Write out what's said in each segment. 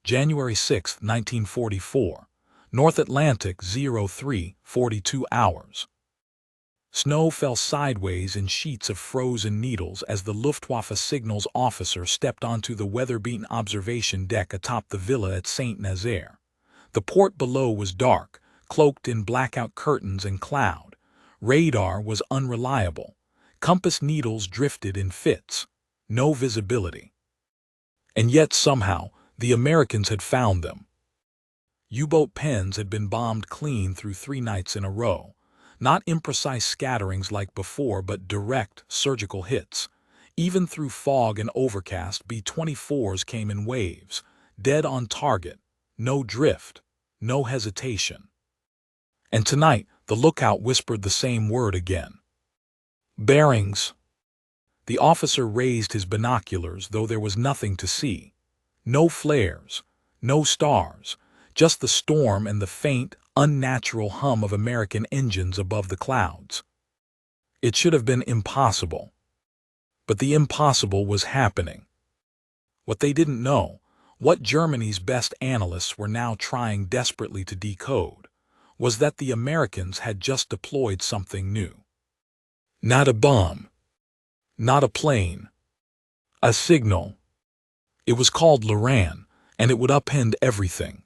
January 6, 1944. North Atlantic 03:42 hours. Snow fell sideways in sheets of frozen needles as the Luftwaffe signals officer stepped onto the weather-beaten observation deck atop the villa at Saint Nazaire. The port below was dark, cloaked in blackout curtains and cloud. Radar was unreliable. Compass needles drifted in fits. No visibility. And yet somehow, the Americans had found them. U-boat pens had been bombed clean through 3 nights in a row. Not imprecise scatterings like before, but direct, surgical hits. Even through fog and overcast, B-24s came in waves, dead on target, no drift, no hesitation. And tonight, the lookout whispered the same word again. Bearings. The officer raised his binoculars, though there was nothing to see. No flares, no stars, just the storm and the faint, unnatural hum of American engines above the clouds. It should have been impossible. But the impossible was happening. What they didn't know, what Germany's best analysts were now trying desperately to decode, was that the Americans had just deployed something new. Not a bomb. Not a plane. A signal. It was called LORAN, and it would upend everything.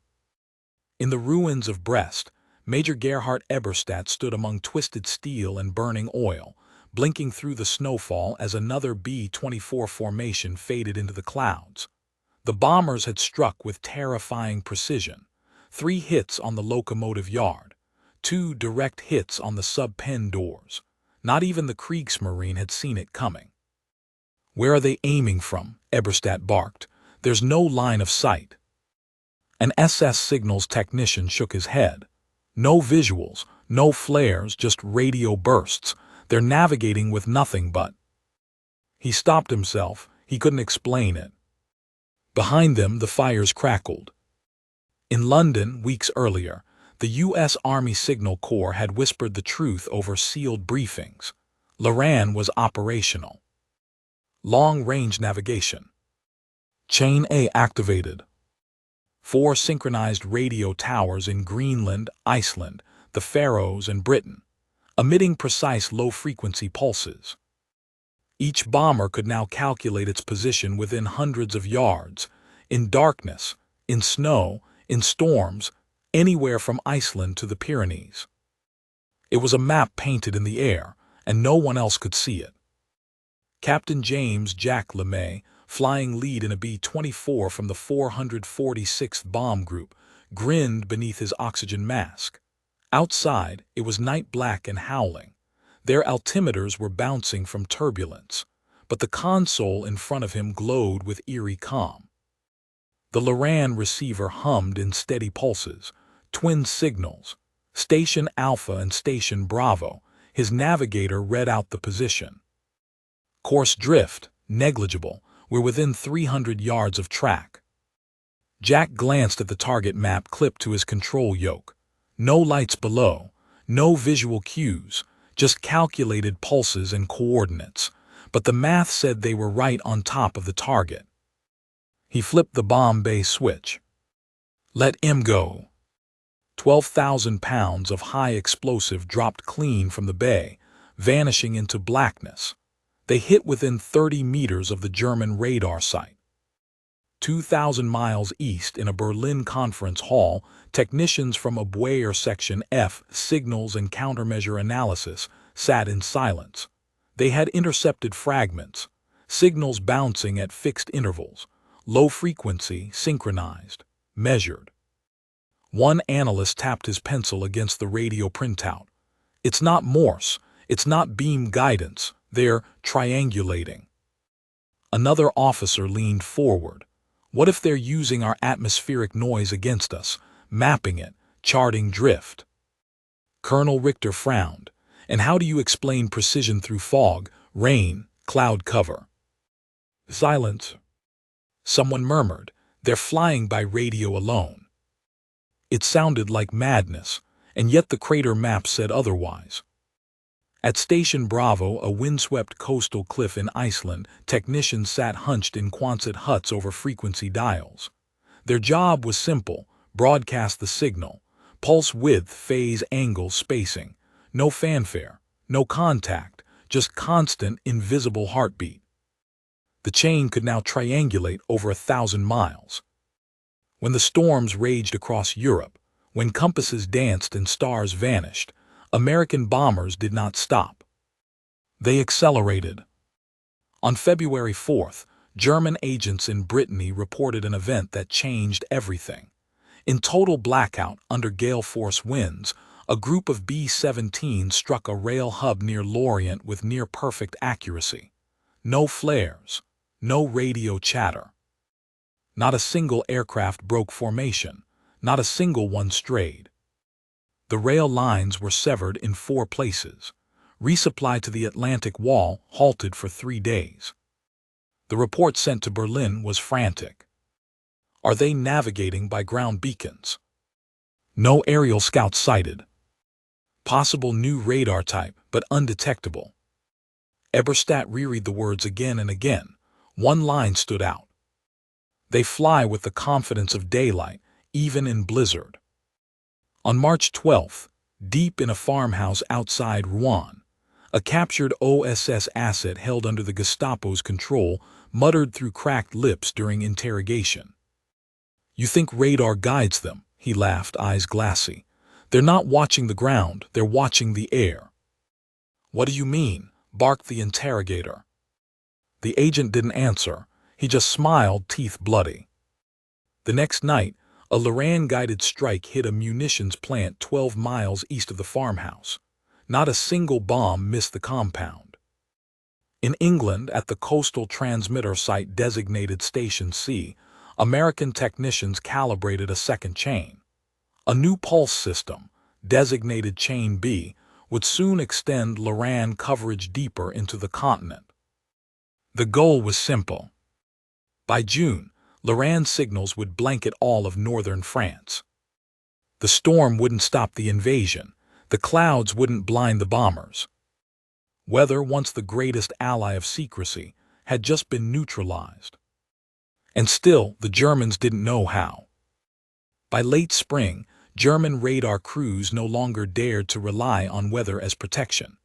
In the ruins of Brest, Major Gerhard Eberstadt stood among twisted steel and burning oil, blinking through the snowfall as another B-24 formation faded into the clouds. The bombers had struck with terrifying precision. 3 hits on the locomotive yard, 2 direct hits on the sub-pen doors. Not even the Kriegsmarine had seen it coming. "Where are they aiming from?" Eberstadt barked. "There's no line of sight." An SS signals technician shook his head. No visuals, no flares, just radio bursts. They're navigating with nothing but. He stopped himself. He couldn't explain it. Behind them, the fires crackled. In London, weeks earlier, the U.S. Army Signal Corps had whispered the truth over sealed briefings. LORAN was operational. Long-range navigation. Chain A activated. 4 synchronized radio towers in Greenland, Iceland, the Faroes, and Britain, emitting precise low-frequency pulses. Each bomber could now calculate its position within hundreds of yards, in darkness, in snow, in storms, anywhere from Iceland to the Pyrenees. It was a map painted in the air, and no one else could see it. Captain James Jack LeMay, flying lead in a B-24 from the 446th Bomb Group, grinned beneath his oxygen mask. Outside, it was night black and howling. Their altimeters were bouncing from turbulence, but the console in front of him glowed with eerie calm. The LORAN receiver hummed in steady pulses, twin signals, Station Alpha and Station Bravo. His navigator read out the position. Course drift, negligible. We're within 300 yards of track. Jack glanced at the target map clipped to his control yoke. No lights below, no visual cues, just calculated pulses and coordinates. But the math said they were right on top of the target. He flipped the bomb bay switch. Let him go. 12,000 pounds of high explosive dropped clean from the bay, vanishing into blackness. They hit within 30 meters of the German radar site. 2,000 miles east in a Berlin conference hall, technicians from Abwehr Section F, Signals and Countermeasure Analysis, sat in silence. They had intercepted fragments, signals bouncing at fixed intervals, low frequency, synchronized, measured. One analyst tapped his pencil against the radio printout. It's not Morse, it's not beam guidance. They're triangulating. Another officer leaned forward. What if they're using our atmospheric noise against us, mapping it, charting drift? Colonel Richter frowned. And how do you explain precision through fog, rain, cloud cover? Silence. Someone murmured, "They're flying by radio alone." It sounded like madness, and yet the crater map said otherwise. At Station Bravo, a windswept coastal cliff in Iceland, technicians sat hunched in Quonset huts over frequency dials. Their job was simple: broadcast the signal. Pulse width, phase, angle, spacing. No fanfare, no contact, just constant, invisible heartbeat. The chain could now triangulate over 1,000 miles. When the storms raged across Europe, when compasses danced and stars vanished, American bombers did not stop. They accelerated. On February 4th, German agents in Brittany reported an event that changed everything. In total blackout under gale force winds, a group of B-17s struck a rail hub near LORAN with near-perfect accuracy. No flares, no radio chatter. Not a single aircraft broke formation, not a single one strayed. The rail lines were severed in 4 places. Resupply to the Atlantic Wall halted for 3 days. The report sent to Berlin was frantic. Are they navigating by ground beacons? No aerial scouts sighted. Possible new radar type, but undetectable. Eberstadt reread the words again and again. One line stood out. They fly with the confidence of daylight, even in blizzard. On March 12th, deep in a farmhouse outside Rouen, a captured OSS asset held under the Gestapo's control muttered through cracked lips during interrogation. "You think radar guides them?" he laughed, eyes glassy. "They're not watching the ground, they're watching the air." "What do you mean?" barked the interrogator. The agent didn't answer. He just smiled, teeth bloody. The next night, a LORAN-guided strike hit a munitions plant 12 miles east of the farmhouse. Not a single bomb missed the compound. In England, at the coastal transmitter site designated Station C, American technicians calibrated a second chain. A new pulse system, designated Chain B, would soon extend LORAN coverage deeper into the continent. The goal was simple. By June, LORAN signals would blanket all of northern France. The storm wouldn't stop the invasion. The clouds wouldn't blind the bombers. Weather, once the greatest ally of secrecy, had just been neutralized. And still, the Germans didn't know how. By late spring, German radar crews no longer dared to rely on weather as protection.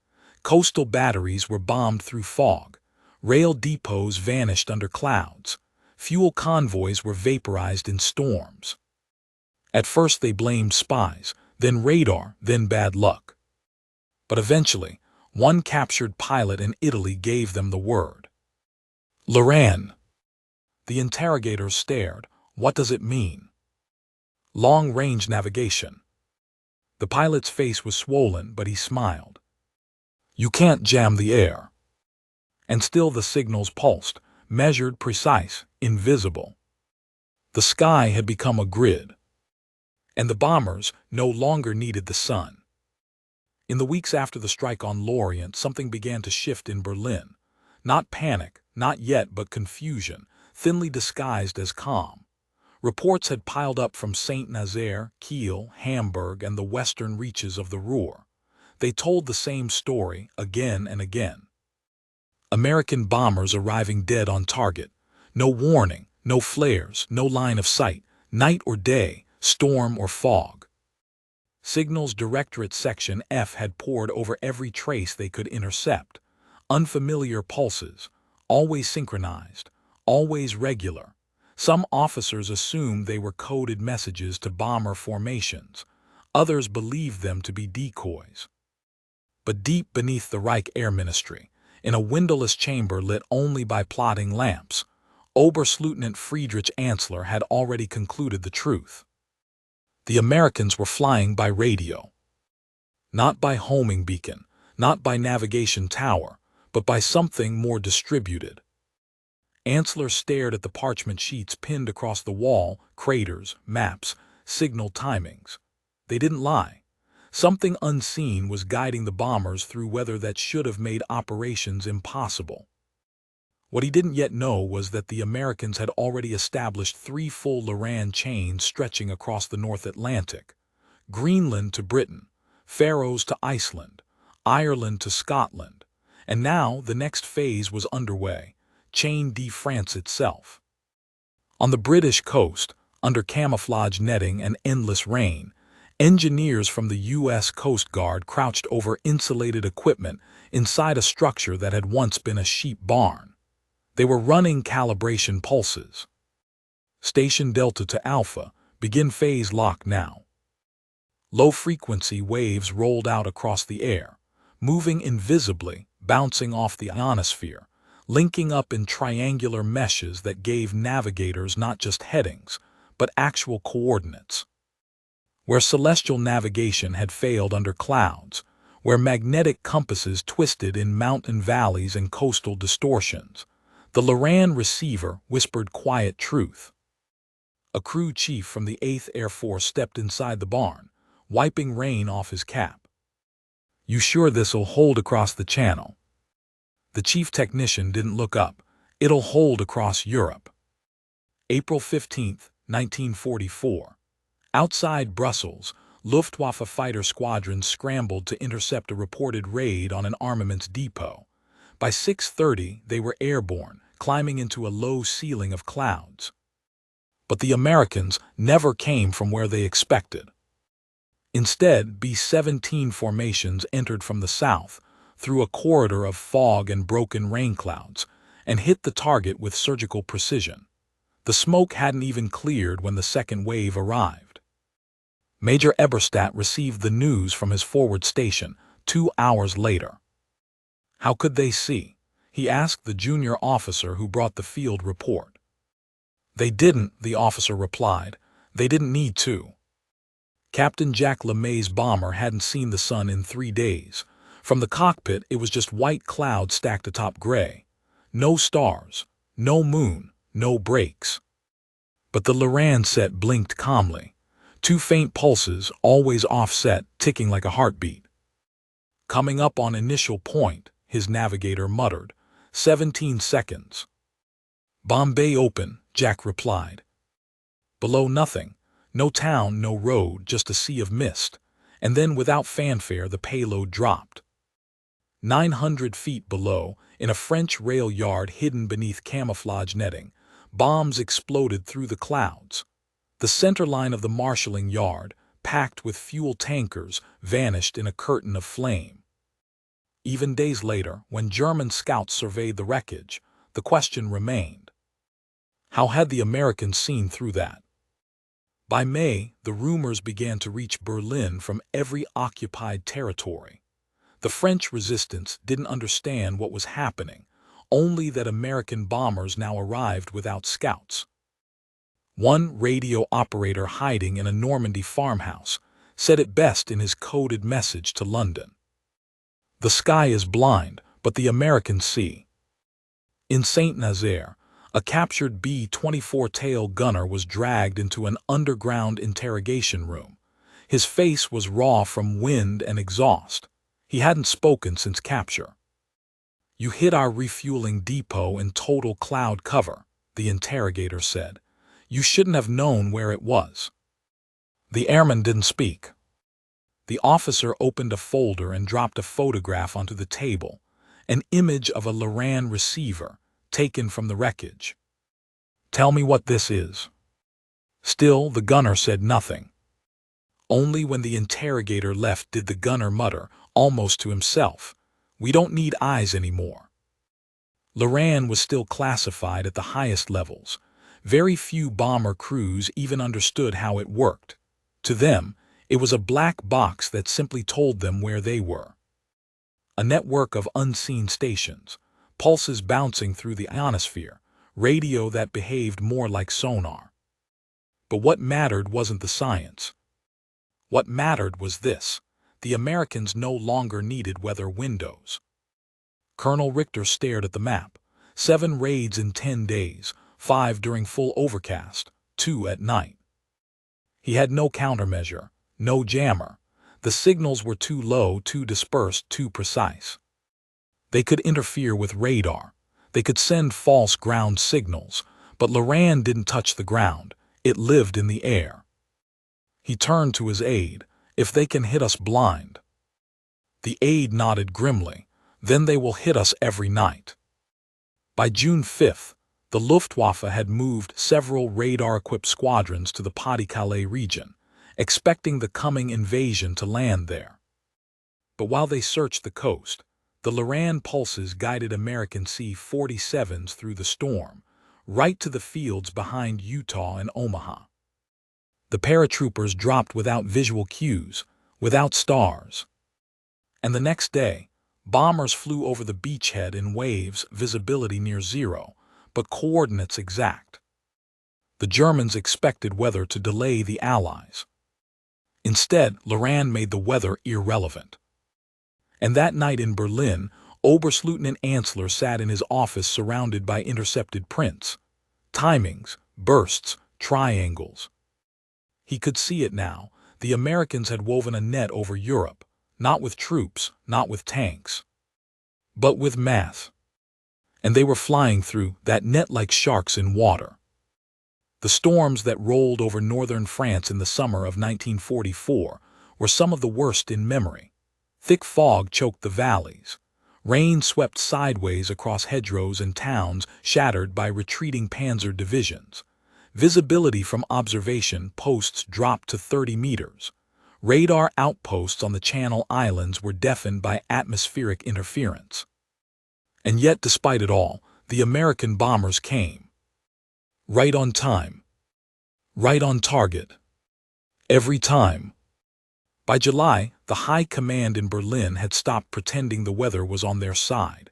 Coastal batteries were bombed through fog. Rail depots vanished under clouds. Fuel convoys were vaporized in storms. At first they blamed spies, then radar, then bad luck. But eventually, one captured pilot in Italy gave them the word. LORAN. The interrogator stared. What does it mean? Long-range navigation. The pilot's face was swollen, but he smiled. You can't jam the air. And still the signals pulsed, measured, precise, invisible. The sky had become a grid. And the bombers no longer needed the sun. In the weeks after the strike on LORAN, something began to shift in Berlin. Not panic, not yet, but confusion, thinly disguised as calm. Reports had piled up from Saint-Nazaire, Kiel, Hamburg, and the western reaches of the Ruhr. They told the same story again and again. American bombers arriving dead on target. No warning, no flares, no line of sight, night or day, storm or fog. Signals Directorate Section F had pored over every trace they could intercept. Unfamiliar pulses, always synchronized, always regular. Some officers assumed they were coded messages to bomber formations. Others believed them to be decoys. But deep beneath the Reich Air Ministry, in a windowless chamber lit only by plodding lamps, Oberstleutnant Friedrich Ansler had already concluded the truth. The Americans were flying by radio. Not by homing beacon, not by navigation tower, but by something more distributed. Ansler stared at the parchment sheets pinned across the wall, craters, maps, signal timings. They didn't lie. Something unseen was guiding the bombers through weather that should have made operations impossible. What he didn't yet know was that the Americans had already established 3 full LORAN chains stretching across the North Atlantic. Greenland to Britain, Faroes to Iceland, Ireland to Scotland, and now the next phase was underway, Chain D France itself. On the British coast, under camouflage netting and endless rain, engineers from the U.S. Coast Guard crouched over insulated equipment inside a structure that had once been a sheep barn. They were running calibration pulses. Station Delta to Alpha, begin phase lock now. Low-frequency waves rolled out across the air, moving invisibly, bouncing off the ionosphere, linking up in triangular meshes that gave navigators not just headings, but actual coordinates. Where celestial navigation had failed under clouds, where magnetic compasses twisted in mountain valleys and coastal distortions, the LORAN receiver whispered quiet truth. A crew chief from the 8th Air Force stepped inside the barn, wiping rain off his cap. "You sure this'll hold across the channel?" The chief technician didn't look up. "It'll hold across Europe." April 15, 1944. Outside Brussels, Luftwaffe fighter squadrons scrambled to intercept a reported raid on an armaments depot. By 6:30, they were airborne, climbing into a low ceiling of clouds. But the Americans never came from where they expected. Instead, B-17 formations entered from the south, through a corridor of fog and broken rain clouds, and hit the target with surgical precision. The smoke hadn't even cleared when the second wave arrived. Major Eberstadt received the news from his forward station 2 hours later. "How could they see?" he asked the junior officer who brought the field report. "They didn't," the officer replied. "They didn't need to." Captain Jack LeMay's bomber hadn't seen the sun in 3 days. From the cockpit, it was just white clouds stacked atop gray. No stars, no moon, no breaks. But the LORAN set blinked calmly. 2 faint pulses, always offset, ticking like a heartbeat. "Coming up on initial point," his navigator muttered. 17 seconds. "Bombay open," Jack replied. Below, nothing. No town, no road, just a sea of mist. And then, without fanfare, the payload dropped. 900 feet below, in a French rail yard hidden beneath camouflage netting, bombs exploded through the clouds. The center line of the marshalling yard, packed with fuel tankers, vanished in a curtain of flame. Even days later, when German scouts surveyed the wreckage, the question remained: how had the Americans seen through that? By May, the rumors began to reach Berlin from every occupied territory. The French resistance didn't understand what was happening, only that American bombers now arrived without scouts. One radio operator hiding in a Normandy farmhouse said it best in his coded message to London: "The sky is blind, but the Americans see." In Saint-Nazaire, a captured B-24 tail gunner was dragged into an underground interrogation room. His face was raw from wind and exhaust. He hadn't spoken since capture. "You hit our refueling depot in total cloud cover," the interrogator said. "You shouldn't have known where it was." The airman didn't speak. The officer opened a folder and dropped a photograph onto the table, an image of a LORAN receiver taken from the wreckage. "Tell me what this is." Still, the gunner said nothing. Only when the interrogator left did the gunner mutter, almost to himself, "We don't need eyes anymore." LORAN was still classified at the highest levels. Very few bomber crews even understood how it worked. To them, it was a black box that simply told them where they were. A network of unseen stations, pulses bouncing through the ionosphere, radio that behaved more like sonar. But what mattered wasn't the science. What mattered was this: the Americans no longer needed weather windows. Colonel Richter stared at the map. 7 raids in 10 days, 5 during full overcast, 2 at night. He had no countermeasure, no jammer. The signals were too low, too dispersed, too precise. They could interfere with radar. They could send false ground signals, but LORAN didn't touch the ground. It lived in the air. He turned to his aide. "If they can hit us blind." The aide nodded grimly. "Then they will hit us every night." By June 5th, The Luftwaffe had moved several radar-equipped squadrons to the Pas-de-Calais region, expecting the coming invasion to land there. But while they searched the coast, the LORAN pulses guided American C-47s through the storm, right to the fields behind Utah and Omaha. The paratroopers dropped without visual cues, without stars. And the next day, bombers flew over the beachhead in waves, visibility near zero, but coordinates exact. The Germans expected weather to delay the Allies. Instead, LORAN made the weather irrelevant. And that night in Berlin, Oberstleutnant Ansler sat in his office surrounded by intercepted prints, timings, bursts, triangles. He could see it now. The Americans had woven a net over Europe, not with troops, not with tanks, but with math. And they were flying through that net like sharks in water. The storms that rolled over northern France in the summer of 1944 were some of the worst in memory. Thick fog choked the valleys. Rain swept sideways across hedgerows and towns shattered by retreating panzer divisions. Visibility from observation posts dropped to 30 meters. Radar outposts on the Channel Islands were deafened by atmospheric interference. And yet, despite it all, the American bombers came. Right on time. Right on target. Every time. By July, the high command in Berlin had stopped pretending the weather was on their side.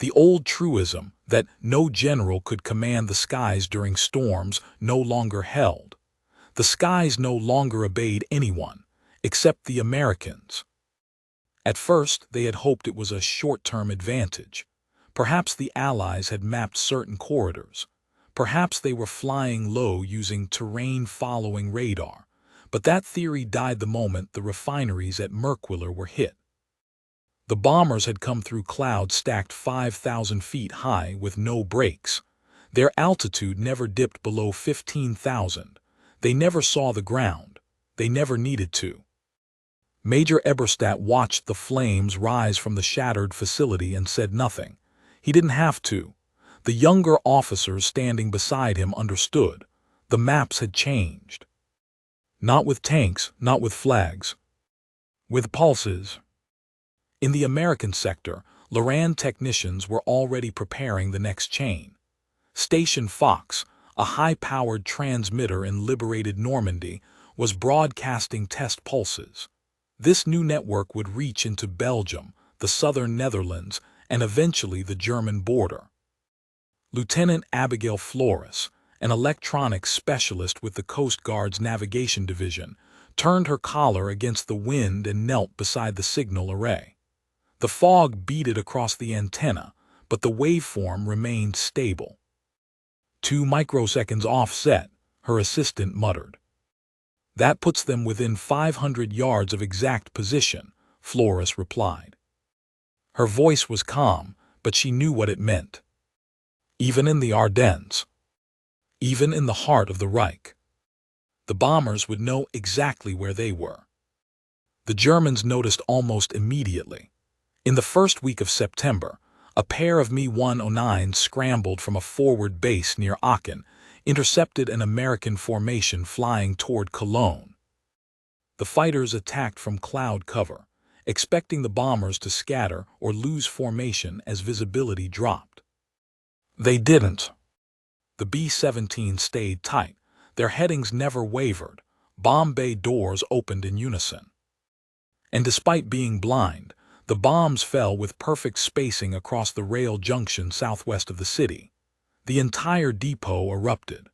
The old truism that no general could command the skies during storms no longer held. The skies no longer obeyed anyone, except the Americans. At first, they had hoped it was a short-term advantage. Perhaps the Allies had mapped certain corridors. Perhaps they were flying low using terrain-following radar. But that theory died the moment the refineries at Merkwiller were hit. The bombers had come through clouds stacked 5,000 feet high with no brakes. Their altitude never dipped below 15,000. They never saw the ground. They never needed to. Major Eberstadt watched the flames rise from the shattered facility and said nothing. He didn't have to. The younger officers standing beside him understood. The maps had changed. Not with tanks, not with flags. With pulses. In the American sector, LORAN technicians were already preparing the next chain. Station Fox, a high-powered transmitter in liberated Normandy, was broadcasting test pulses. This new network would reach into Belgium, the southern Netherlands, and eventually the German border. Lieutenant Abigail Flores, an electronics specialist with the Coast Guard's Navigation Division, turned her collar against the wind and knelt beside the signal array. The fog beaded across the antenna, but the waveform remained stable. 2 microseconds offset, her assistant muttered. That puts them within 500 yards of exact position, Flores replied. Her voice was calm, but she knew what it meant. Even in the Ardennes. Even in the heart of the Reich. The bombers would know exactly where they were. The Germans noticed almost immediately. In the first week of September, a pair of Me-109s scrambled from a forward base near Aachen, intercepted an American formation flying toward Cologne. The fighters attacked from cloud cover, expecting the bombers to scatter or lose formation as visibility dropped. They didn't. The B-17 stayed tight. Their headings never wavered. Bomb bay doors opened in unison. And despite being blind, the bombs fell with perfect spacing across the rail junction southwest of the city. The entire depot erupted.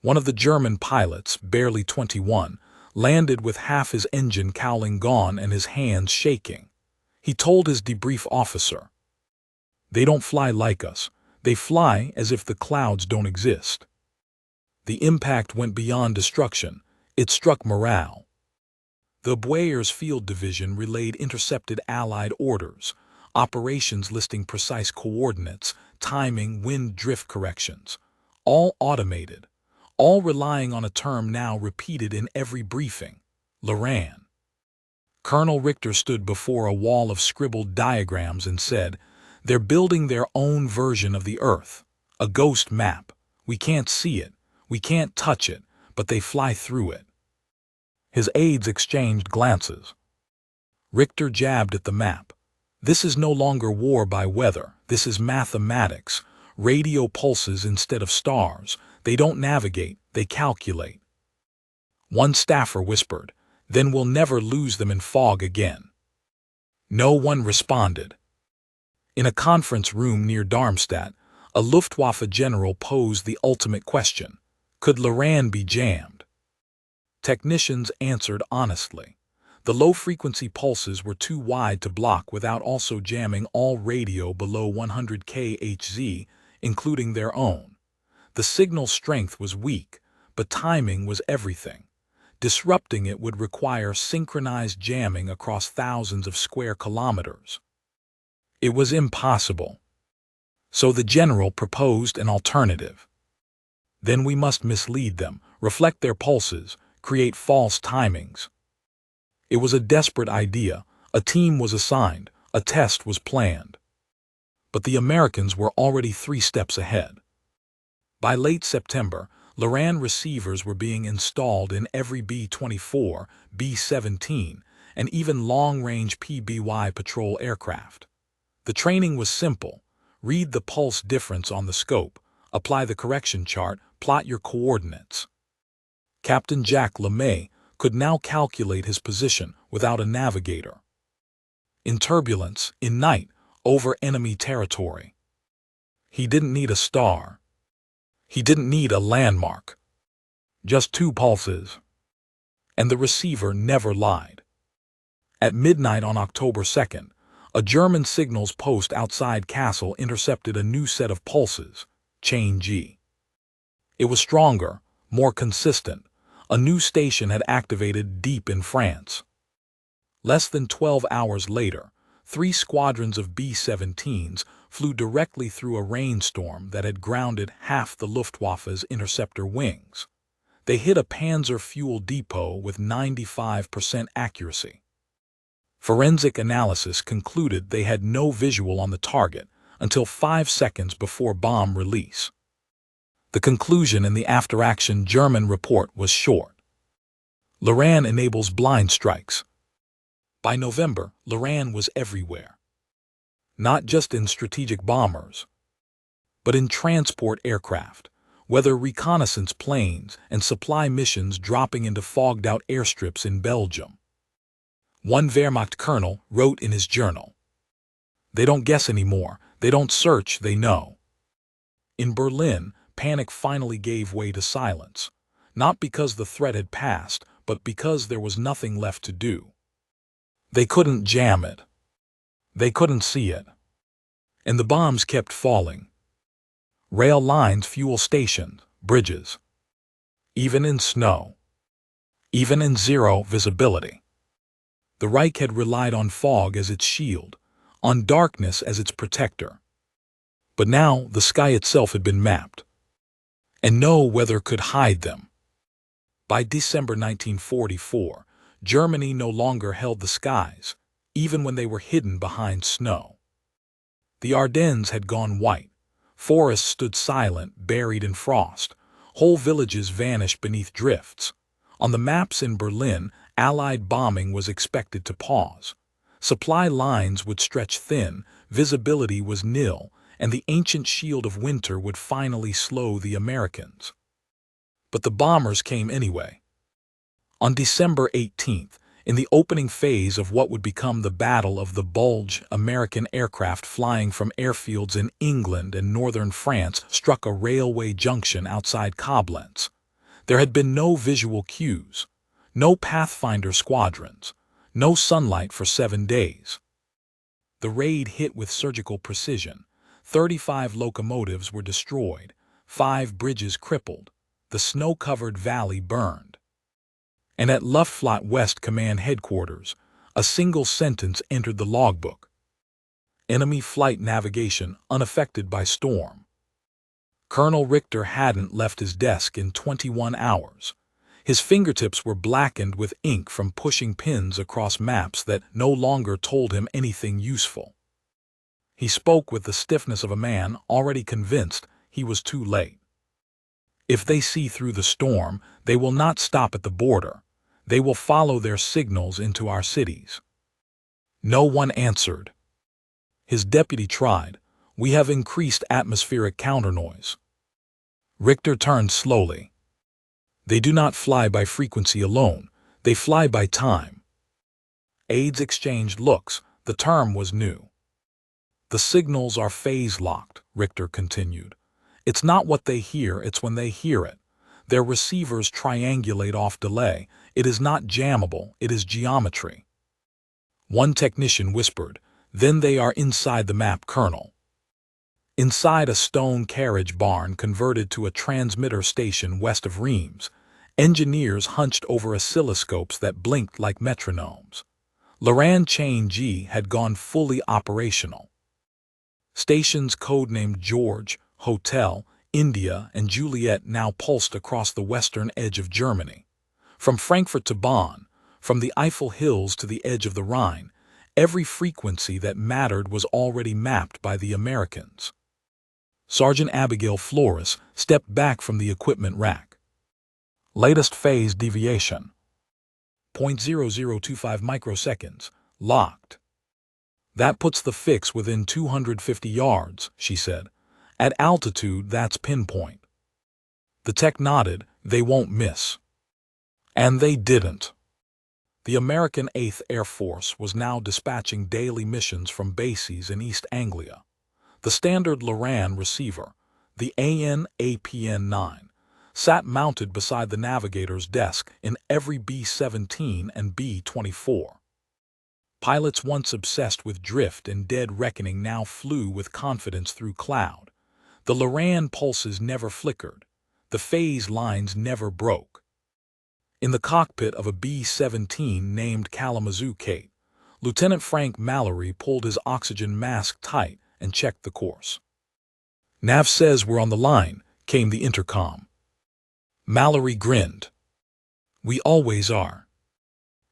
One of the German pilots, barely 21, landed with half his engine cowling gone and his hands shaking. He told his debrief officer, "They don't fly like us. They fly as if the clouds don't exist." The impact went beyond destruction. It struck morale. The Boyers Field Division relayed intercepted Allied orders, operations listing precise coordinates, timing, wind drift corrections. All automated, all relying on a term now repeated in every briefing, LORAN. Colonel Richter stood before a wall of scribbled diagrams and said, "They're building their own version of the Earth, A ghost map. We can't see it. We can't touch it, but they fly through it. His aides exchanged glances. Richter jabbed at the map. This is no longer war by weather. This is mathematics. Radio pulses instead of stars. They don't navigate, they calculate. One staffer whispered, "Then we'll never lose them in fog again." No one responded. In a conference room near Darmstadt, a Luftwaffe general posed the ultimate question: could LORAN be jammed? Technicians answered honestly. The low-frequency pulses were too wide to block without also jamming all radio below 100 kHz, including their own. The signal strength was weak, but timing was everything. Disrupting it would require synchronized jamming across thousands of square kilometers. It was impossible. So the general proposed an alternative. Then we must mislead them, reflect their pulses, create false timings. It was a desperate idea. A team was assigned. A test was planned. But the Americans were already 3 steps ahead. By late September, LORAN receivers were being installed in every B-24, B-17, and even long-range PBY patrol aircraft. The training was simple. Read the pulse difference on the scope, apply the correction chart, plot your coordinates. Captain Jacques Lemay could now calculate his position without a navigator. In turbulence, in night, over enemy territory. He didn't need a star. He didn't need a landmark. Just 2 pulses. And the receiver never lied. At midnight on October 2nd, a German signals post outside Kassel intercepted a new set of pulses, chain G. It was stronger, more consistent. A new station had activated deep in France. Less than 12 hours later, 3 squadrons of B-17s flew directly through a rainstorm that had grounded half the Luftwaffe's interceptor wings. They hit a Panzer fuel depot with 95% accuracy. Forensic analysis concluded they had no visual on the target until 5 seconds before bomb release. The conclusion in the after-action German report was short. LORAN enables blind strikes. By November, LORAN was everywhere. Not just in strategic bombers, but in transport aircraft, weather reconnaissance planes, and supply missions dropping into fogged-out airstrips in Belgium. One Wehrmacht colonel wrote in his journal, "They don't guess anymore, they don't search, they know." In Berlin, panic finally gave way to silence, not because the threat had passed, but because there was nothing left to do. They couldn't jam it. They couldn't see it. And the bombs kept falling. Rail lines, fuel stations, bridges. Even in snow. Even in zero visibility. The Reich had relied on fog as its shield, on darkness as its protector. But now the sky itself had been mapped. And no weather could hide them. By December 1944, Germany no longer held the skies, even when they were hidden behind snow. The Ardennes had gone white. Forests stood silent, buried in frost. Whole villages vanished beneath drifts. On the maps in Berlin, Allied bombing was expected to pause. Supply lines would stretch thin, visibility was nil, and the ancient shield of winter would finally slow the Americans. But the bombers came anyway. On December 18th, in the opening phase of what would become the Battle of the Bulge, American aircraft flying from airfields in England and northern France struck a railway junction outside Koblenz. There had been no visual cues, no Pathfinder squadrons, no sunlight for 7 days. The raid hit with surgical precision. 35 locomotives were destroyed, 5 bridges crippled, the snow-covered valley burned. And at Luftflotte West Command Headquarters, a single sentence entered the logbook. Enemy flight navigation unaffected by storm. Colonel Richter hadn't left his desk in 21 hours. His fingertips were blackened with ink from pushing pins across maps that no longer told him anything useful. He spoke with the stiffness of a man already convinced he was too late. If they see through the storm, they will not stop at the border. They will follow their signals into our cities. No one answered. His deputy tried. We have increased atmospheric counternoise. Richter turned slowly. They do not fly by frequency alone. They fly by time. Aides exchanged looks. The term was new. The signals are phase-locked, Richter continued. It's not what they hear, it's when they hear it. Their receivers triangulate off delay. It is not jammable, it is geometry. One technician whispered, then they are inside the map kernel. Inside a stone carriage barn converted to a transmitter station west of Reims, engineers hunched over oscilloscopes that blinked like metronomes. LORAN Chain G had gone fully operational. Stations codenamed George, Hotel, India, and Juliet now pulsed across the western edge of Germany. From Frankfurt to Bonn, from the Eifel Hills to the edge of the Rhine, every frequency that mattered was already mapped by the Americans. Sergeant Abigail Flores stepped back from the equipment rack. Latest phase deviation. 0.0025 microseconds. Locked. That puts the fix within 250 yards, she said. At altitude, that's pinpoint. The tech nodded. They won't miss. And they didn't. The American 8th Air Force was now dispatching daily missions from bases in East Anglia. The standard LORAN receiver, the AN/APN-9, sat mounted beside the navigator's desk in every B-17 and B-24. Pilots once obsessed with drift and dead reckoning now flew with confidence through cloud. The LORAN pulses never flickered. The phase lines never broke. In the cockpit of a B-17 named Kalamazoo Kate, Lieutenant Frank Mallory pulled his oxygen mask tight and checked the course. "Nav says we're on the line," came the intercom. Mallory grinned. "We always are."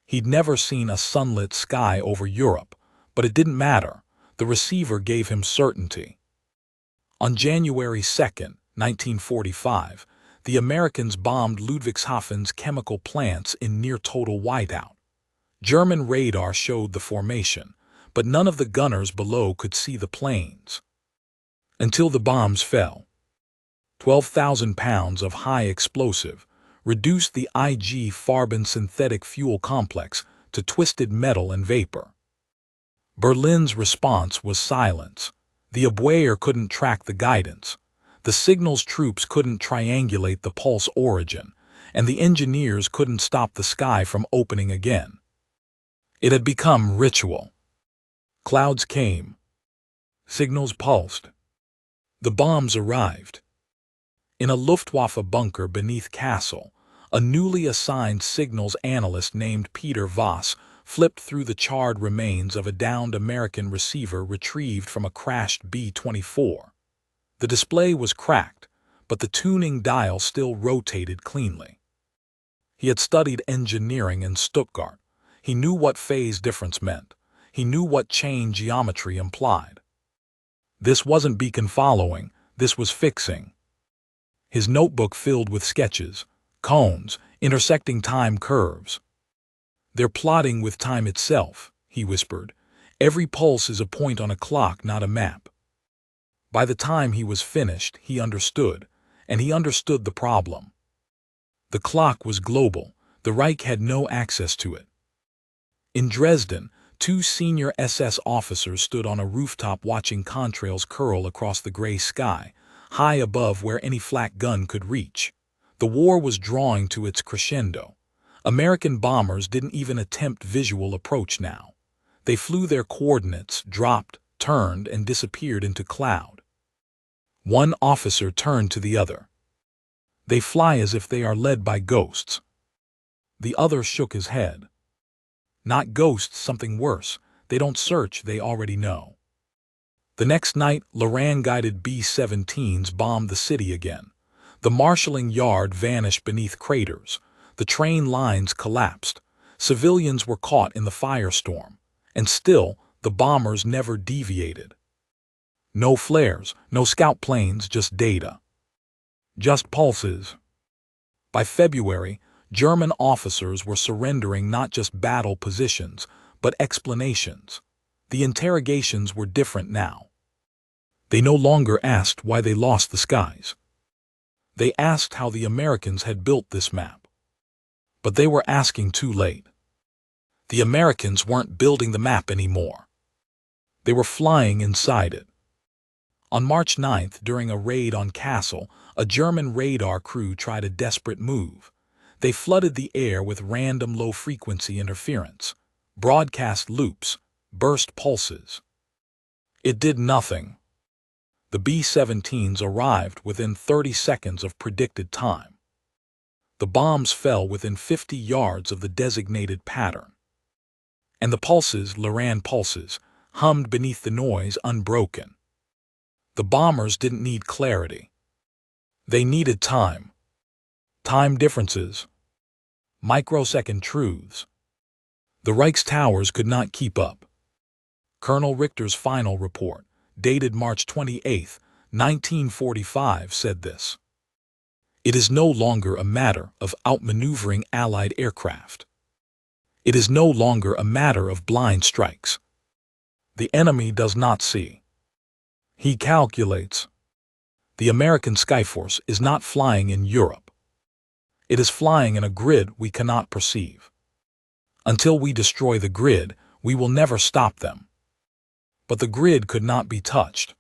He'd never seen a sunlit sky over Europe, but it didn't matter. The receiver gave him certainty. On January 2, 1945, the Americans bombed Ludwigshafen's chemical plants in near-total whiteout. German radar showed the formation, but none of the gunners below could see the planes. Until the bombs fell. 12,000 pounds of high explosive reduced the IG Farben synthetic fuel complex to twisted metal and vapor. Berlin's response was silence. The Abwehr couldn't track the guidance. The signals troops couldn't triangulate the pulse origin, and the engineers couldn't stop the sky from opening again. It had become ritual. Clouds came. Signals pulsed. The bombs arrived. In a Luftwaffe bunker beneath Kassel, a newly assigned signals analyst named Peter Voss flipped through the charred remains of a downed American receiver retrieved from a crashed B-24. The display was cracked, but the tuning dial still rotated cleanly. He had studied engineering in Stuttgart. He knew what phase difference meant. He knew what chain geometry implied. This wasn't beacon following, this was fixing. His notebook filled with sketches, cones, intersecting time curves. "They're plotting with time itself," he whispered. "Every pulse is a point on a clock, not a map." By the time he was finished, he understood, and he understood the problem. The clock was global. The Reich had no access to it. In Dresden, 2 senior SS officers stood on a rooftop watching contrails curl across the gray sky, high above where any flak gun could reach. The war was drawing to its crescendo. American bombers didn't even attempt visual approach now. They flew their coordinates, dropped, turned, and disappeared into cloud. One officer turned to the other. "They fly as if they are led by ghosts." The other shook his head. "Not ghosts, something worse. They don't search, they already know." The next night, LORAN-guided B-17s bombed the city again. The marshalling yard vanished beneath craters. The train lines collapsed. Civilians were caught in the firestorm. And still, the bombers never deviated. No flares, no scout planes, just data. Just pulses. By February, German officers were surrendering not just battle positions, but explanations. The interrogations were different now. They no longer asked why they lost the skies. They asked how the Americans had built this map. But they were asking too late. The Americans weren't building the map anymore. They were flying inside it. On March 9th, during a raid on Kassel, a German radar crew tried a desperate move. They flooded the air with random low-frequency interference, broadcast loops, burst pulses. It did nothing. The B-17s arrived within 30 seconds of predicted time. The bombs fell within 50 yards of the designated pattern. And the pulses, LORAN pulses, hummed beneath the noise unbroken. The bombers didn't need clarity. They needed time. Time differences. Microsecond truths. The Reich's towers could not keep up. Colonel Richter's final report, dated March 28, 1945, said this. It is no longer a matter of outmaneuvering Allied aircraft. It is no longer a matter of blind strikes. The enemy does not see. He calculates. The American Skyforce is not flying in Europe. It is flying in a grid we cannot perceive. Until we destroy the grid, we will never stop them. But the grid could not be touched.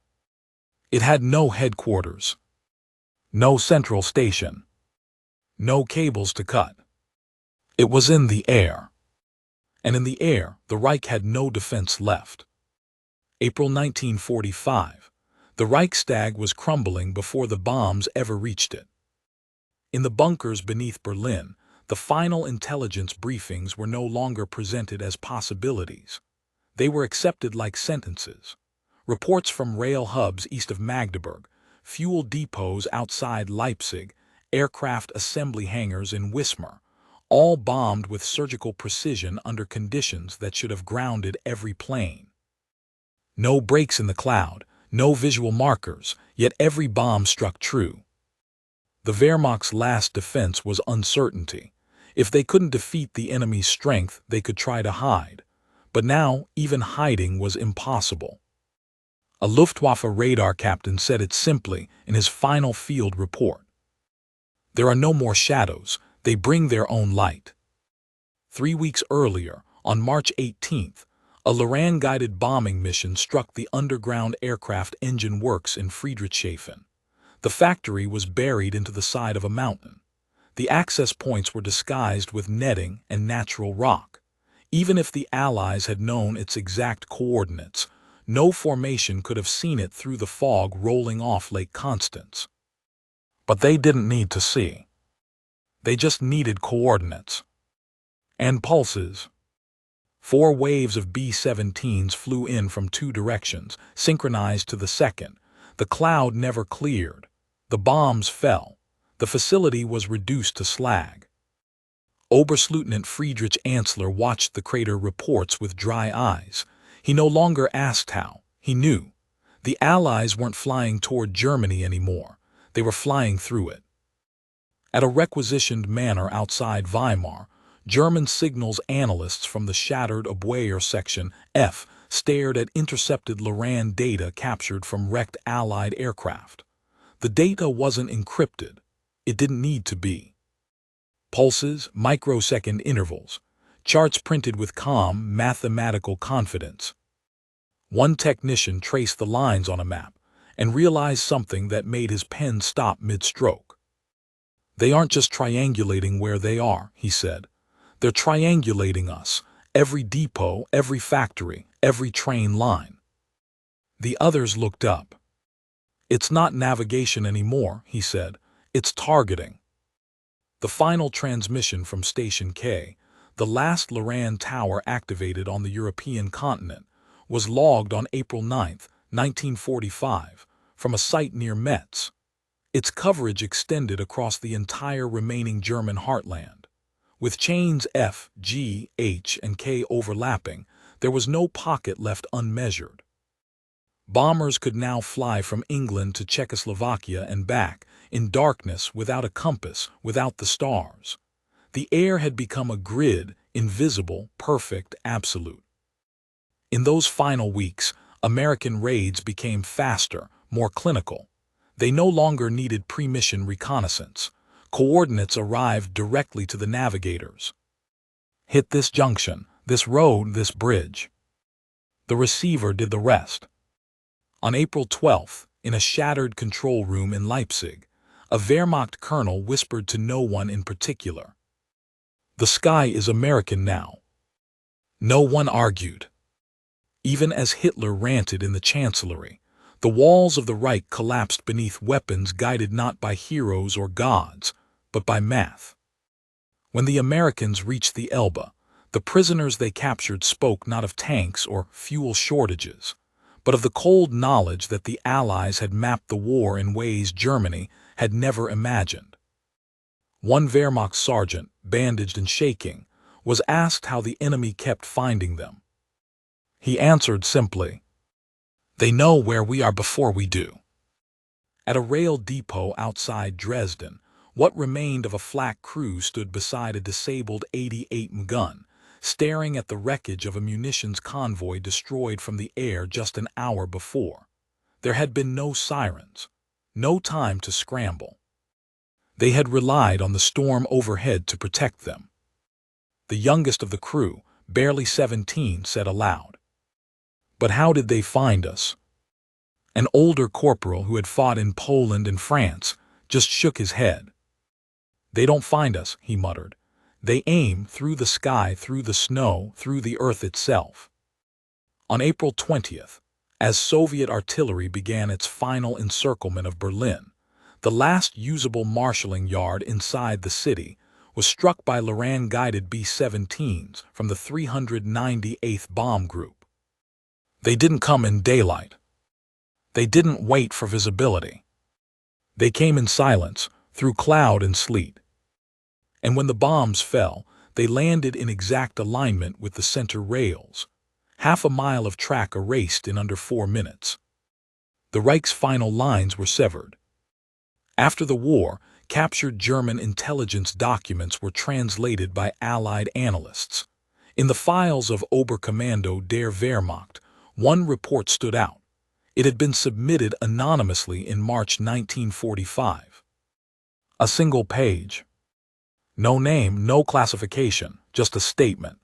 It had no headquarters, no central station, no cables to cut. It was in the air. And in the air, the Reich had no defense left. April 1945. The Reichstag was crumbling before the bombs ever reached it. In the bunkers beneath Berlin, the final intelligence briefings were no longer presented as possibilities. They were accepted like sentences. Reports from rail hubs east of Magdeburg, fuel depots outside Leipzig, aircraft assembly hangars in Wismar, all bombed with surgical precision under conditions that should have grounded every plane. No breaks in the cloud, no visual markers, yet every bomb struck true. The Wehrmacht's last defense was uncertainty. If they couldn't defeat the enemy's strength, they could try to hide. But now, even hiding was impossible. A Luftwaffe radar captain said it simply in his final field report. There are no more shadows, they bring their own light. 3 weeks earlier, on March 18th, a LORAN-guided bombing mission struck the underground aircraft engine works in Friedrichshafen. The factory was buried into the side of a mountain. The access points were disguised with netting and natural rock. Even if the Allies had known its exact coordinates, no formation could have seen it through the fog rolling off Lake Constance. But they didn't need to see. They just needed coordinates. And pulses. 4 waves of B-17s flew in from 2 directions, synchronized to the second. The cloud never cleared. The bombs fell. The facility was reduced to slag. Oberstleutnant Friedrich Ansler watched the crater reports with dry eyes. He no longer asked how. He knew. The Allies weren't flying toward Germany anymore. They were flying through it. At a requisitioned manor outside Weimar, German signals analysts from the shattered Abwehr Section F stared at intercepted LORAN data captured from wrecked Allied aircraft. The data wasn't encrypted. It didn't need to be. Pulses, microsecond intervals, charts printed with calm, mathematical confidence. One technician traced the lines on a map and realized something that made his pen stop mid-stroke. They aren't just triangulating where they are, he said. They're triangulating us, every depot, every factory, every train line. The others looked up. It's not navigation anymore, he said. It's targeting. The final transmission from Station K, the last LORAN tower activated on the European continent, was logged on April 9, 1945, from a site near Metz. Its coverage extended across the entire remaining German heartland. With chains F, G, H, and K overlapping, there was no pocket left unmeasured. Bombers could now fly from England to Czechoslovakia and back, in darkness, without a compass, without the stars. The air had become a grid, invisible, perfect, absolute. In those final weeks, American raids became faster, more clinical. They no longer needed pre-mission reconnaissance. Coordinates arrived directly to the navigators. Hit this junction, this road, this bridge. The receiver did the rest. On April 12th, in a shattered control room in Leipzig, a Wehrmacht colonel whispered to no one in particular, "The sky is American now." No one argued. Even as Hitler ranted in the Chancellery, the walls of the Reich collapsed beneath weapons guided not by heroes or gods, but by math. When the Americans reached the Elbe, the prisoners they captured spoke not of tanks or fuel shortages, but of the cold knowledge that the Allies had mapped the war in ways Germany had never imagined. One Wehrmacht sergeant, bandaged and shaking, was asked how the enemy kept finding them. He answered simply, "They know where we are before we do." At a rail depot outside Dresden, what remained of a flak crew stood beside a disabled 88 gun, staring at the wreckage of a munitions convoy destroyed from the air just an hour before. There had been no sirens, no time to scramble. They had relied on the storm overhead to protect them. The youngest of the crew, barely 17, said aloud, "But how did they find us?" An older corporal who had fought in Poland and France just shook his head. "They don't find us," he muttered. "They aim through the sky, through the snow, through the earth itself." On April 20th, as Soviet artillery began its final encirclement of Berlin, the last usable marshalling yard inside the city was struck by LORAN-guided B-17s from the 398th Bomb Group. They didn't come in daylight. They didn't wait for visibility. They came in silence, through cloud and sleet. And when the bombs fell, they landed in exact alignment with the center rails. Half a mile of track erased in under 4 minutes. The Reich's final lines were severed. After the war, captured German intelligence documents were translated by Allied analysts. In the files of Oberkommando der Wehrmacht, one report stood out. It had been submitted anonymously in March 1945. A single page. No name, no classification, just a statement.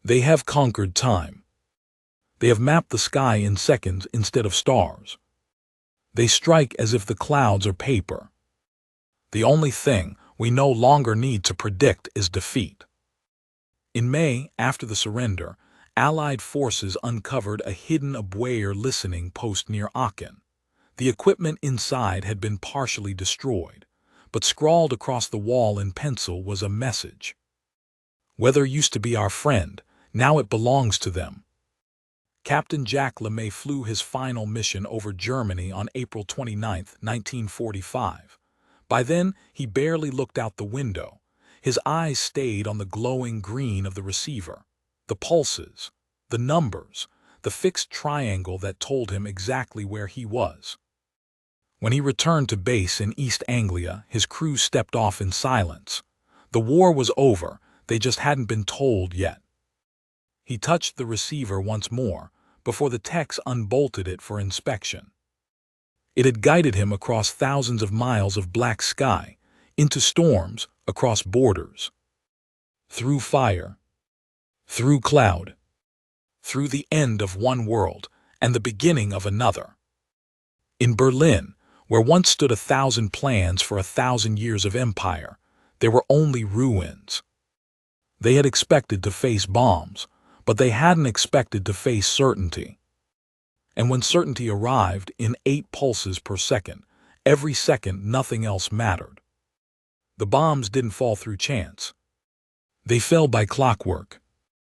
They have conquered time. They have mapped the sky in seconds instead of stars. They strike as if the clouds are paper. The only thing we no longer need to predict is defeat. In May, after the surrender, Allied forces uncovered a hidden Abwehr listening post near Aachen. The equipment inside had been partially destroyed, but scrawled across the wall in pencil was a message. "Weather used to be our friend, now it belongs to them." Captain Jacques LeMay flew his final mission over Germany on April 29, 1945. By then, he barely looked out the window. His eyes stayed on the glowing green of the receiver, the pulses, the numbers, the fixed triangle that told him exactly where he was. When he returned to base in East Anglia, his crew stepped off in silence. The war was over, they just hadn't been told yet. He touched the receiver once more, before the techs unbolted it for inspection. It had guided him across thousands of miles of black sky, into storms, across borders. Through fire. Through cloud. Through the end of one world and the beginning of another. In Berlin, where once stood 1,000 plans for 1,000 years of empire, there were only ruins. They had expected to face bombs, but they hadn't expected to face certainty. And when certainty arrived in 8 pulses per second, every second nothing else mattered. The bombs didn't fall through chance. They fell by clockwork.